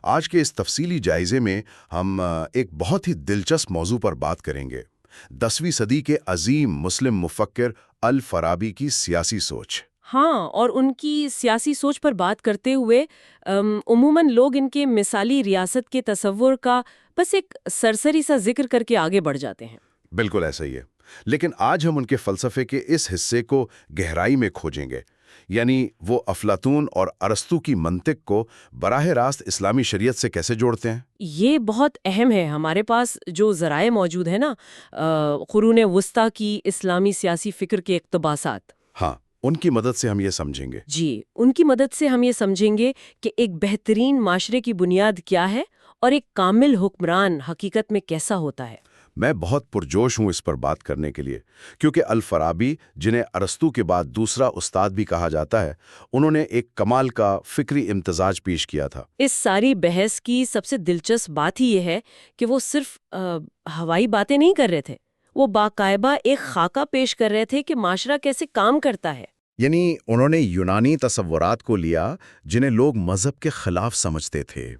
آج کے اس تفصیلی جائزے میں ہم ایک بہت ہی دلچسپ موضوع پر بات کریں گے۔ 10ویں صدی کے عظیم مسلم مفکر الفارابی کی سیاسی سوچ۔ ہاں، اور ان کی سیاسی سوچ پر بات کرتے ہوئے عموماً لوگ ان کے مثالی ریاست کے تصور کا بس ایک سرسری سا ذکر کر کے آگے بڑھ جاتے ہیں۔ بالکل ایسا ہی ہے، لیکن آج ہم ان کے فلسفے کے اس حصے کو گہرائی میں کھوجیں گے، یعنی وہ افلاطون اور ارسطو کی منطق کو براہ راست اسلامی شریعت سے کیسے جوڑتے ہیں۔ یہ بہت اہم ہے۔ ہمارے پاس جو ذرائع موجود ہیں نا، قرون وسطیٰ کی اسلامی سیاسی فکر کے اقتباسات، ہاں، ان کی مدد سے ہم یہ سمجھیں گے۔ جی، ان کی مدد سے ہم یہ سمجھیں گے کہ ایک بہترین معاشرے کی بنیاد کیا ہے اور ایک کامل حکمران حقیقت میں کیسا ہوتا ہے۔ میں بہت پرجوش ہوں اس پر بات کرنے کے لیے، کیونکہ الفارابی، جنہیں ارسطو کے بعد دوسرا استاد بھی کہا جاتا ہے، انہوں نے ایک کمال کا فکری امتزاج پیش کیا تھا۔ اس ساری بحث کی سب سے دلچسپ بات ہی یہ ہے کہ وہ صرف ہوائی باتیں نہیں کر رہے تھے، وہ باقاعدہ ایک خاکہ پیش کر رہے تھے کہ معاشرہ کیسے کام کرتا ہے۔ یعنی انہوں نے یونانی تصورات کو لیا جنہیں لوگ مذہب کے خلاف سمجھتے تھے۔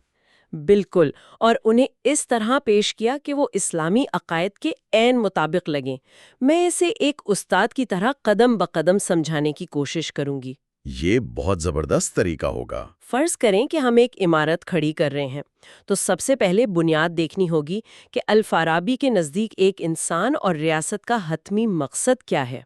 بالکل، اور انہیں اس طرح پیش کیا کہ وہ اسلامی عقائد کے عین مطابق لگیں۔ میں اسے ایک استاد کی طرح قدم بقدم سمجھانے کی کوشش کروں گی۔ یہ بہت زبردست طریقہ ہوگا۔ فرض کریں کہ ہم ایک عمارت کھڑی کر رہے ہیں، تو سب سے پہلے بنیاد دیکھنی ہوگی کہ الفارابی کے نزدیک ایک انسان اور ریاست کا حتمی مقصد کیا ہے۔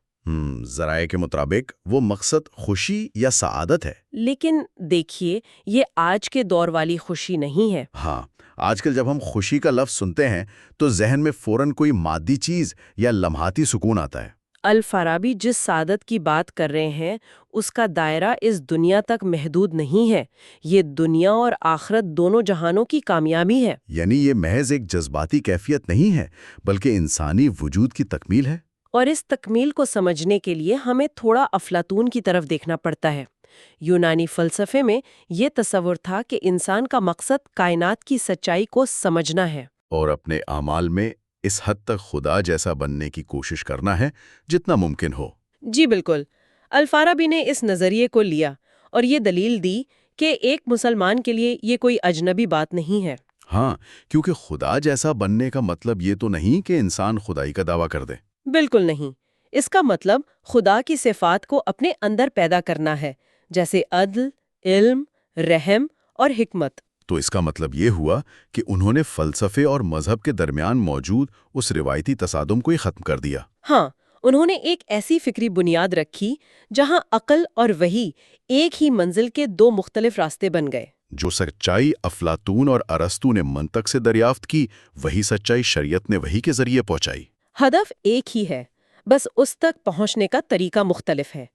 ذرائع کے مطابق وہ مقصد خوشی یا سعادت ہے۔ لیکن دیکھیے، یہ آج کے دور والی خوشی نہیں ہے۔ ہاں، آج کل جب ہم خوشی کا لفظ سنتے ہیں تو ذہن میں فوراً کوئی مادی چیز یا لمحاتی سکون آتا ہے۔ الفارابی جس سعادت کی بات کر رہے ہیں اس کا دائرہ اس دنیا تک محدود نہیں ہے، یہ دنیا اور آخرت دونوں جہانوں کی کامیابی ہے۔ یعنی یہ محض ایک جذباتی کیفیت نہیں ہے، بلکہ انسانی وجود کی تکمیل ہے۔ اور اس تکمیل کو سمجھنے کے لیے ہمیں تھوڑا افلاطون کی طرف دیکھنا پڑتا ہے۔ یونانی فلسفے میں یہ تصور تھا کہ انسان کا مقصد کائنات کی سچائی کو سمجھنا ہے اور اپنے اعمال میں اس حد تک خدا جیسا بننے کی کوشش کرنا ہے جتنا ممکن ہو۔ جی بالکل، الفارابی نے اس نظریے کو لیا اور یہ دلیل دی کہ ایک مسلمان کے لیے یہ کوئی اجنبی بات نہیں ہے۔ ہاں، کیونکہ خدا جیسا بننے کا مطلب یہ تو نہیں کہ انسان خدائی کا دعویٰ کر دے۔ بالکل نہیں، اس کا مطلب خدا کی صفات کو اپنے اندر پیدا کرنا ہے، جیسے عدل، علم، رحم اور حکمت۔ تو اس کا مطلب یہ ہوا کہ انہوں نے فلسفے اور مذہب کے درمیان موجود اس روایتی تصادم کو ہی ختم کر دیا۔ ہاں، انہوں نے ایک ایسی فکری بنیاد رکھی جہاں عقل اور وحی ایک ہی منزل کے دو مختلف راستے بن گئے۔ جو سچائی افلاطون اور ارسطو نے منطق سے دریافت کی، وہی سچائی شریعت نے وحی کے ذریعے پہنچائی۔ ہدف ایک ہی ہے، بس اس تک پہنچنے کا طریقہ مختلف ہے۔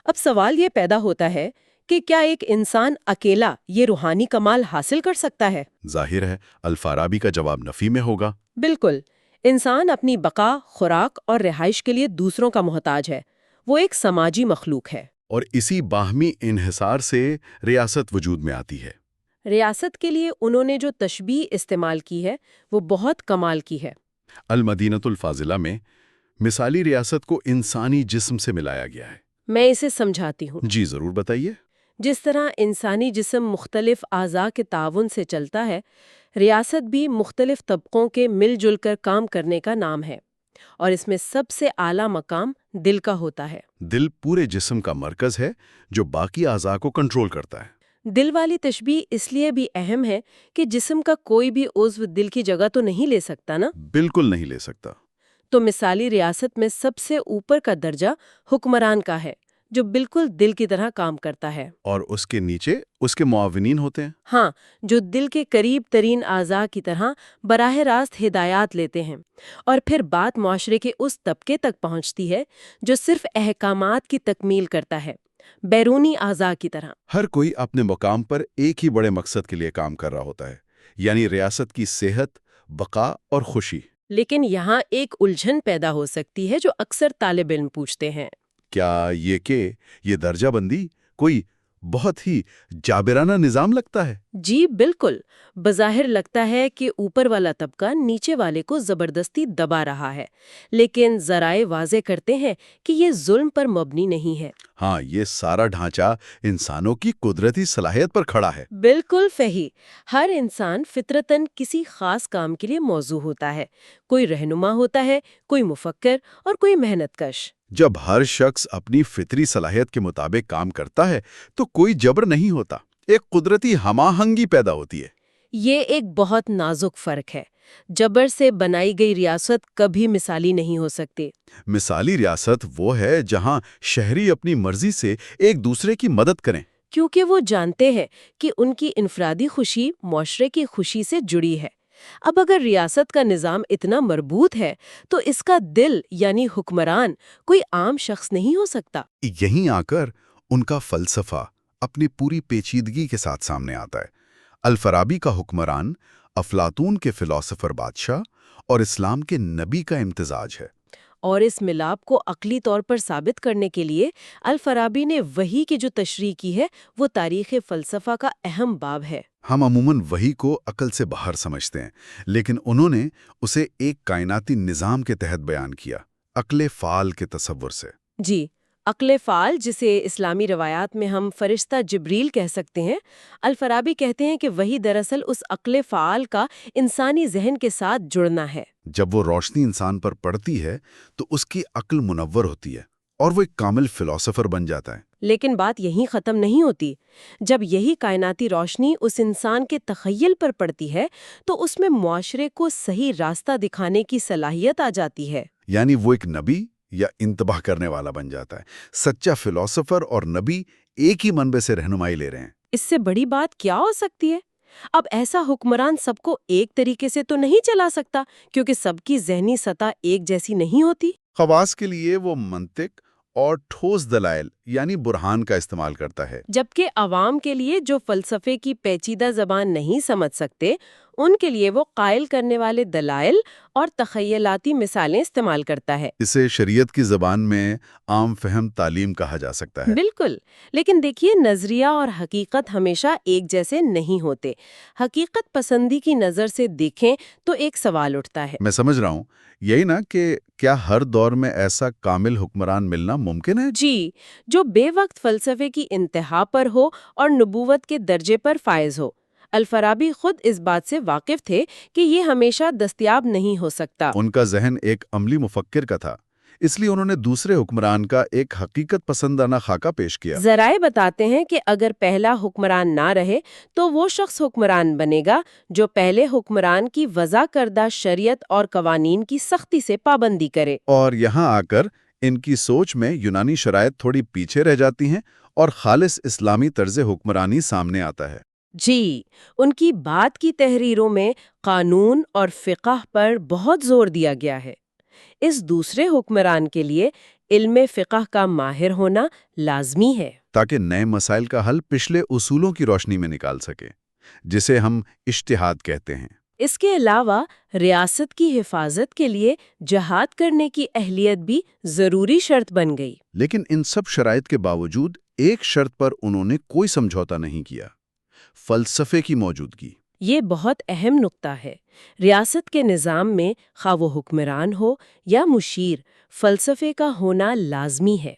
اب سوال یہ پیدا ہوتا ہے کہ کیا ایک انسان اکیلا یہ روحانی کمال حاصل کر سکتا ہے؟ ظاہر ہے الفارابی کا جواب نفی میں ہوگا۔ بالکل، انسان اپنی بقا، خوراک اور رہائش کے لیے دوسروں کا محتاج ہے، وہ ایک سماجی مخلوق ہے۔ اور اسی باہمی انحصار سے ریاست وجود میں آتی ہے۔ ریاست کے لیے انہوں نے جو تشبیہ استعمال کی ہے وہ بہت کمال کی ہے۔ المدینۃ الفاضلہ میں مثالی ریاست کو انسانی جسم سے ملایا گیا ہے۔ میں اسے سمجھاتی ہوں۔ جی ضرور بتائیے۔ جس طرح انسانی جسم مختلف اعضاء کے تعاون سے چلتا ہے، ریاست بھی مختلف طبقوں کے مل جل کر کام کرنے کا نام ہے، اور اس میں سب سے اعلیٰ مقام دل کا ہوتا ہے۔ دل پورے جسم کا مرکز ہے جو باقی اعضاء کو کنٹرول کرتا ہے۔ دل والی تشبیہ اس لیے بھی اہم ہے کہ جسم کا کوئی بھی عضو دل کی جگہ تو نہیں لے سکتا نا؟ بالکل نہیں لے سکتا۔ تو مثالی ریاست میں سب سے اوپر کا درجہ حکمران کا ہے، جو بالکل دل کی طرح کام کرتا ہے۔ اور اس کے نیچے اس کے معاونین ہوتے ہیں۔ ہاں، جو دل کے قریب ترین اعضاء کی طرح براہ راست ہدایات لیتے ہیں، اور پھر بات معاشرے کے اس طبقے تک پہنچتی ہے جو صرف احکامات کی تکمیل کرتا ہے، بیرونی اعضاء کی طرح۔ ہر کوئی اپنے مقام پر ایک ہی بڑے مقصد کے لیے کام کر رہا ہوتا ہے، یعنی ریاست کی صحت، بقا اور خوشی۔ لیکن یہاں ایک الجھن پیدا ہو سکتی ہے جو اکثر طالب علم پوچھتے ہیں۔ کیا یہ کہ یہ درجہ بندی کوئی بہت ہی جابرانہ نظام لگتا ہے۔ جی بالکل، بظاہر لگتا ہے کہ اوپر والا طبقہ نیچے والے کو زبردستی دبا رہا ہے، لیکن ذرائع واضح کرتے ہیں کہ یہ ظلم پر مبنی نہیں ہے۔ ہاں، یہ سارا ڈھانچہ انسانوں کی قدرتی صلاحیت پر کھڑا ہے۔ بالکل صحیح۔ ہر انسان فطرتاً کسی خاص کام کے لیے موزوں ہوتا ہے۔ کوئی رہنما ہوتا ہے، کوئی مفکر اور کوئی محنت کش۔ جب ہر شخص اپنی فطری صلاحیت کے مطابق کام کرتا ہے تو کوئی جبر نہیں ہوتا، ایک قدرتی ہم آہنگی پیدا ہوتی ہے۔ یہ ایک بہت نازک فرق ہے۔ جبر سے بنائی گئی ریاست کبھی مثالی نہیں ہو سکتی۔ مثالی ریاست وہ ہے جہاں شہری اپنی مرضی سے ایک دوسرے کی مدد کریں۔ کیونکہ وہ جانتے ہیں کہ ان کی انفرادی خوشی معاشرے کی خوشی سے جڑی ہے۔ اب اگر ریاست کا نظام اتنا مربوط ہے تو اس کا دل یعنی حکمران کوئی عام شخص نہیں ہو سکتا۔ یہیں آ کر ان کا فلسفہ اپنی پوری پیچیدگی کے ساتھ سامنے آتا ہے۔ الفارابی کا حکمران، افلاطون کے فلسفر بادشاہ اور اسلام کے نبی کا امتزاج ہے۔ اور اس ملاپ کو عقلی طور پر ثابت کرنے کے لیے الفارابی نے وحی کی جو تشریح کی ہے وہ تاریخ فلسفہ کا اہم باب ہے۔ ہم عموماً وحی کو عقل سے باہر سمجھتے ہیں، لیکن انہوں نے اسے ایک کائناتی نظام کے تحت بیان کیا، عقل فعال کے تصور سے۔ جی، عقل فعال، جسے اسلامی روایات میں ہم فرشتہ جبریل کہہ سکتے ہیں، الفارابی کہتے ہیں کہ وحی دراصل اس عقل فعال کا انسانی ذہن کے ساتھ جڑنا ہے۔ جب وہ روشنی انسان پر پڑتی ہے تو اس کی عقل منور ہوتی ہے اور وہ ایک کامل فلسفر بن جاتا ہے۔ لیکن بات یہیں ختم نہیں ہوتی۔ جب یہی کائناتی روشنی اس انسان کے تخیل پر پڑتی ہے تو اس میں معاشرے کو صحیح راستہ دکھانے کی صلاحیت آ جاتی ہے۔ یعنی وہ ایک نبی یا انتباہ کرنے والا بن جاتا ہے۔ سچا فلسفر اور نبی ایک ہی منبع سے رہنمائی لے رہے ہیں۔ اس سے بڑی بات کیا ہو سکتی ہے؟ اب ایسا حکمران سب کو ایک طریقے سے تو نہیں چلا سکتا، کیونکہ سب کی ذہنی سطح ایک جیسی نہیں ہوتی۔ خواص کے لیے وہ منطق اور ٹھوس دلائل یعنی برہان کا استعمال کرتا ہے۔ جبکہ عوام کے لیے جو فلسفے کی پیچیدہ زبان نہیں سمجھ سکتے، ان کے لیے وہ قائل کرنے والے دلائل اور تخیلاتی مثالیں استعمال کرتا ہے۔ اسے شریعت کی زبان میں عام فہم تعلیم کہا جا سکتا ہے۔ بالکل، لیکن دیکھیے، نظریہ اور حقیقت ہمیشہ ایک جیسے نہیں ہوتے۔ حقیقت پسندی کی نظر سے دیکھیں تو ایک سوال اٹھتا ہے۔ میں سمجھ رہا ہوں، یہی نا کہ کیا ہر دور میں ایسا کامل حکمران ملنا ممکن ہے؟ جی، جو بے وقت فلسفے کی انتہا پر ہو اور نبوت کے درجے پر فائز ہو۔ الفارابی خود اس بات سے واقف تھے کہ یہ ہمیشہ دستیاب نہیں ہو سکتا۔ ان کا ذہن ایک عملی مفکر کا تھا، اس لیے انہوں نے دوسرے حکمران کا ایک حقیقت پسندانہ خاکہ پیش کیا۔ ذرائع بتاتے ہیں کہ اگر پہلا حکمران نہ رہے تو وہ شخص حکمران بنے گا جو پہلے حکمران کی وضع کردہ شریعت اور قوانین کی سختی سے پابندی کرے۔ اور یہاں آ کر ان کی سوچ میں یونانی شرائط تھوڑی پیچھے رہ جاتی ہیں اور خالص اسلامی طرز حکمرانی سامنے آتا ہے۔ جی، ان کی بات کی تحریروں میں قانون اور فقہ پر بہت زور دیا گیا ہے۔ اس دوسرے حکمران کے لیے علم فقہ کا ماہر ہونا لازمی ہے، تاکہ نئے مسائل کا حل پچھلے اصولوں کی روشنی میں نکال سکے، جسے ہم اجتہاد کہتے ہیں۔ اس کے علاوہ ریاست کی حفاظت کے لیے جہاد کرنے کی اہلیت بھی ضروری شرط بن گئی۔ لیکن ان سب شرائط کے باوجود ایک شرط پر انہوں نے کوئی سمجھوتا نہیں کیا: فلسفے کی موجودگی۔ یہ بہت اہم نقطہ ہے۔ ریاست کے نظام میں خواہ وہ حکمران ہو یا مشیر، فلسفے کا ہونا لازمی ہے۔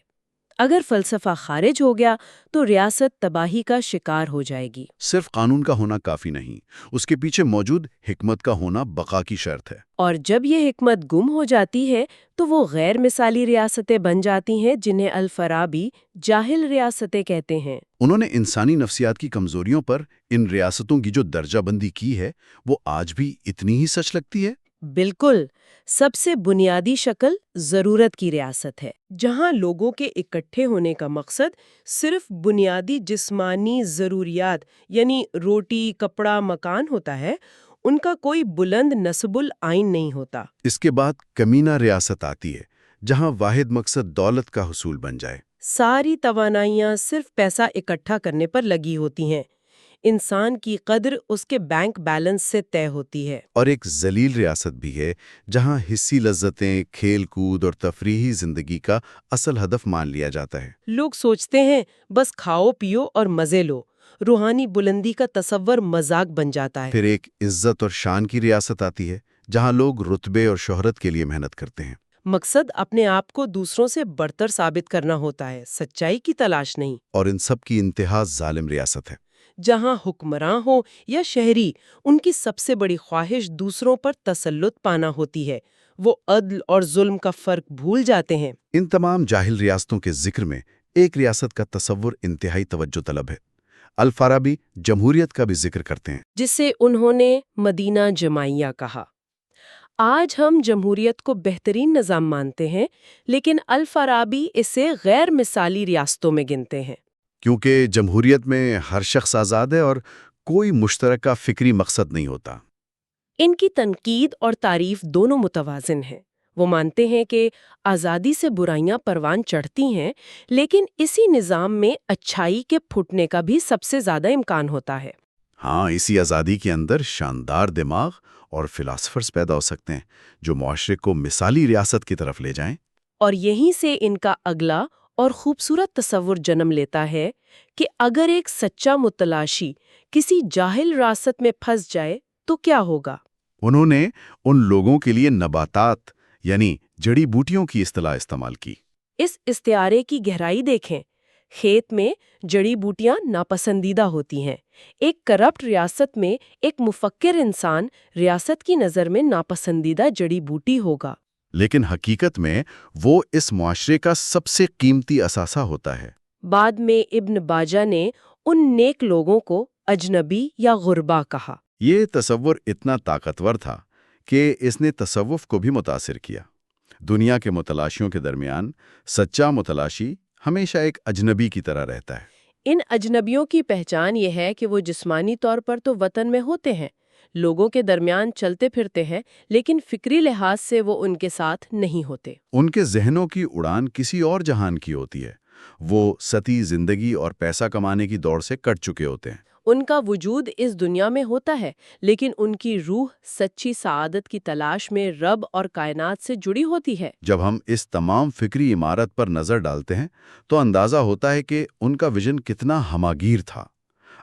اگر فلسفہ خارج ہو گیا تو ریاست تباہی کا شکار ہو جائے گی۔ صرف قانون کا ہونا کافی نہیں، اس کے پیچھے موجود حکمت کا ہونا بقا کی شرط ہے۔ اور جب یہ حکمت گم ہو جاتی ہے تو وہ غیر مثالی ریاستیں بن جاتی ہیں جنہیں الفارابی جاہل ریاستیں کہتے ہیں۔ انہوں نے انسانی نفسیات کی کمزوریوں پر ان ریاستوں کی جو درجہ بندی کی ہے وہ آج بھی اتنی ہی سچ لگتی ہے۔ بالکل، سب سے بنیادی شکل ضرورت کی ریاست ہے، جہاں لوگوں کے اکٹھے ہونے کا مقصد صرف بنیادی جسمانی ضروریات یعنی روٹی، کپڑا، مکان ہوتا ہے، ان کا کوئی بلند نصب العین نہیں ہوتا۔ اس کے بعد کمینہ ریاست آتی ہے، جہاں واحد مقصد دولت کا حصول بن جائے۔ ساری توانائیاں صرف پیسہ اکٹھا کرنے پر لگی ہوتی ہیں۔ انسان کی قدر اس کے بینک بیلنس سے طے ہوتی ہے۔ اور ایک ذلیل ریاست بھی ہے جہاں حصی لذتیں، کھیل کود اور تفریحی زندگی کا اصل ہدف مان لیا جاتا ہے۔ لوگ سوچتے ہیں بس کھاؤ پیو اور مزے لو، روحانی بلندی کا تصور مذاق بن جاتا ہے۔ پھر ایک عزت اور شان کی ریاست آتی ہے جہاں لوگ رتبے اور شہرت کے لیے محنت کرتے ہیں۔ مقصد اپنے آپ کو دوسروں سے برتر ثابت کرنا ہوتا ہے، سچائی کی تلاش نہیں۔ اور ان سب کی انتہا ظالم ریاست ہے۔ جہاں حکمراں ہو یا شہری، ان کی سب سے بڑی خواہش دوسروں پر تسلط پانا ہوتی ہے۔ وہ عدل اور ظلم کا فرق بھول جاتے ہیں۔ ان تمام جاہل ریاستوں کے ذکر میں ایک ریاست کا تصور انتہائی توجہ طلب ہے۔ الفارابی جمہوریت کا بھی ذکر کرتے ہیں، جسے انہوں نے مدینہ جماعیہ کہا۔ آج ہم جمہوریت کو بہترین نظام مانتے ہیں، لیکن الفارابی اسے غیر مثالی ریاستوں میں گنتے ہیں۔ کیونکہ جمہوریت میں ہر شخص آزاد ہے اور کوئی مشترکہ فکری مقصد نہیں ہوتا۔ ان کی تنقید اور تعریف دونوں متوازن ہیں۔ وہ مانتے ہیں کہ آزادی سے برائیاں پروان چڑھتی ہیں، لیکن اسی نظام میں اچھائی کے پھوٹنے کا بھی سب سے زیادہ امکان ہوتا ہے۔ ہاں، اسی آزادی کے اندر شاندار دماغ اور فلاسفرز پیدا ہو سکتے ہیں جو معاشرے کو مثالی ریاست کی طرف لے جائیں۔ اور یہیں سے ان کا اگلا اور خوبصورت تصور جنم لیتا ہے کہ اگر ایک سچا متلاشی کسی جاہل ریاست میں پھنس جائے تو کیا ہوگا؟ انہوں نے ان لوگوں کے لیے نباتات یعنی جڑی بوٹیوں کی اصطلاح استعمال کی۔ اس استعارے کی گہرائی دیکھیں۔ کھیت میں جڑی بوٹیاں ناپسندیدہ ہوتی ہیں۔ ایک کرپٹ ریاست میں ایک مفکر انسان ریاست کی نظر میں ناپسندیدہ جڑی بوٹی ہوگا۔ لیکن حقیقت میں وہ اس معاشرے کا سب سے قیمتی اثاثہ ہوتا ہے۔ بعد میں ابن باجہ نے ان نیک لوگوں کو اجنبی یا غربا کہا۔ یہ تصور اتنا طاقتور تھا کہ اس نے تصوف کو بھی متاثر کیا۔ دنیا کے متلاشیوں کے درمیان سچا متلاشی ہمیشہ ایک اجنبی کی طرح رہتا ہے۔ ان اجنبیوں کی پہچان یہ ہے کہ وہ جسمانی طور پر تو وطن میں ہوتے ہیں، لوگوں کے درمیان چلتے پھرتے ہیں، لیکن فکری لحاظ سے وہ ان کے ساتھ نہیں ہوتے۔ ان کے ذہنوں کی اڑان کسی اور جہان کی ہوتی ہے۔ وہ سطحی زندگی اور پیسہ کمانے کی دوڑ سے کٹ چکے ہوتے ہیں۔ ان کا وجود اس دنیا میں ہوتا ہے، لیکن ان کی روح سچی سعادت کی تلاش میں رب اور کائنات سے جڑی ہوتی ہے۔ جب ہم اس تمام فکری عمارت پر نظر ڈالتے ہیں تو اندازہ ہوتا ہے کہ ان کا ویژن کتنا ہماگیر تھا۔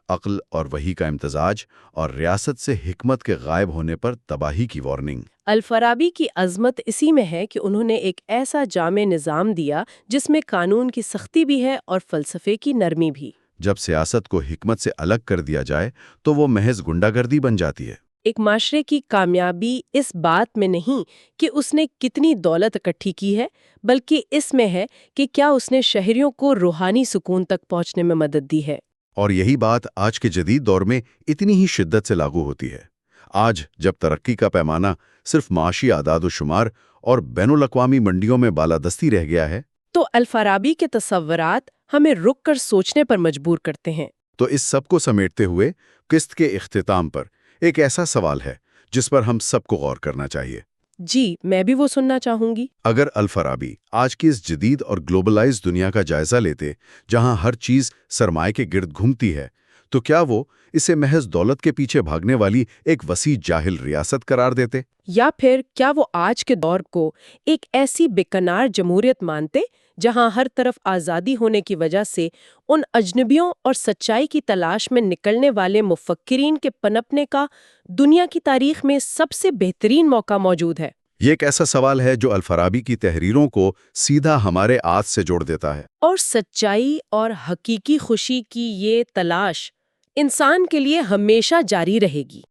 عقل اور وحی کا امتزاج اور ریاست سے حکمت کے غائب ہونے پر تباہی کی وارننگ۔ الفارابی کی عظمت اسی میں ہے کہ انہوں نے ایک ایسا جامع نظام دیا جس میں قانون کی سختی بھی ہے اور فلسفے کی نرمی بھی۔ جب سیاست کو حکمت سے الگ کر دیا جائے تو وہ محض گنڈا گردی بن جاتی ہے۔ ایک معاشرے کی کامیابی اس بات میں نہیں کہ اس نے کتنی دولت اکٹھی کی ہے، بلکہ اس میں ہے کہ کیا اس نے شہریوں کو روحانی سکون تک پہنچنے میں مدد دی ہے۔ اور یہی بات آج کے جدید دور میں اتنی ہی شدت سے لاگو ہوتی ہے۔ آج جب ترقی کا پیمانہ صرف معاشی اعداد و شمار اور بین الاقوامی منڈیوں میں بالادستی رہ گیا ہے، تو الفارابی کے تصورات ہمیں رک کر سوچنے پر مجبور کرتے ہیں۔ تو اس سب کو سمیٹتے ہوئے قسط کے اختتام پر ایک ایسا سوال ہے جس پر ہم سب کو غور کرنا چاہیے۔ جی، میں بھی وہ سننا چاہوں گی۔ اگر الفارابی آج کی اس جدید اور گلوبلائز دنیا کا جائزہ لیتے جہاں ہر چیز سرمائے کے گرد گھومتی ہے، تو کیا وہ اسے محض دولت کے پیچھے بھاگنے والی ایک وسیع جاہل ریاست قرار دیتے؟ یا پھر کیا وہ آج کے دور کو ایک ایسی بے کنار جمہوریت مانتے جہاں ہر طرف آزادی ہونے کی وجہ سے ان اجنبیوں اور سچائی کی تلاش میں نکلنے والے مفکرین کے پنپنے کا دنیا کی تاریخ میں سب سے بہترین موقع موجود ہے؟ یہ ایک ایسا سوال ہے جو الفارابی کی تحریروں کو سیدھا ہمارے آج سے جوڑ دیتا ہے۔ اور سچائی اور حقیقی خوشی کی یہ تلاش انسان کے لیے ہمیشہ جاری رہے گی۔